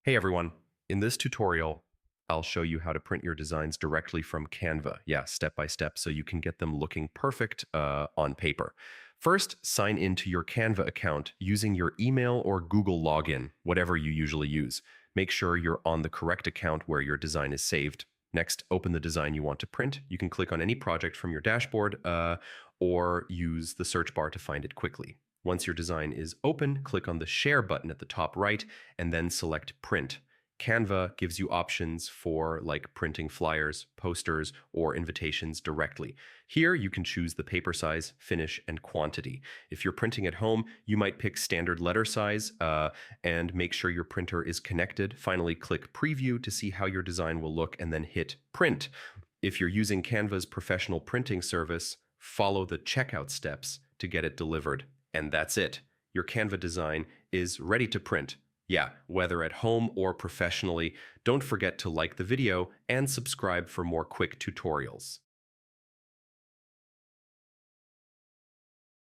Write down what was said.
Hey everyone, in this tutorial, I'll show you how to print your designs directly from Canva. Yeah, step by step, so you can get them looking perfect on paper. First, sign into your Canva account using your email or Google login, whatever you usually use. Make sure you're on the correct account where your design is saved. Next, open the design you want to print. You can click on any project from your dashboard or use the search bar to find it quickly. Once your design is open, click on the Share button at the top right and then select Print. Canva gives you options for like printing flyers, posters, or invitations directly. Here you can choose the paper size, finish, and quantity. If you're printing at home, you might pick standard letter size and make sure your printer is connected. Finally, click Preview to see how your design will look and then hit Print. If you're using Canva's professional printing service, follow the checkout steps to get it delivered. And that's it. Your Canva design is ready to print. Yeah, whether at home or professionally, don't forget to like the video and subscribe for more quick tutorials.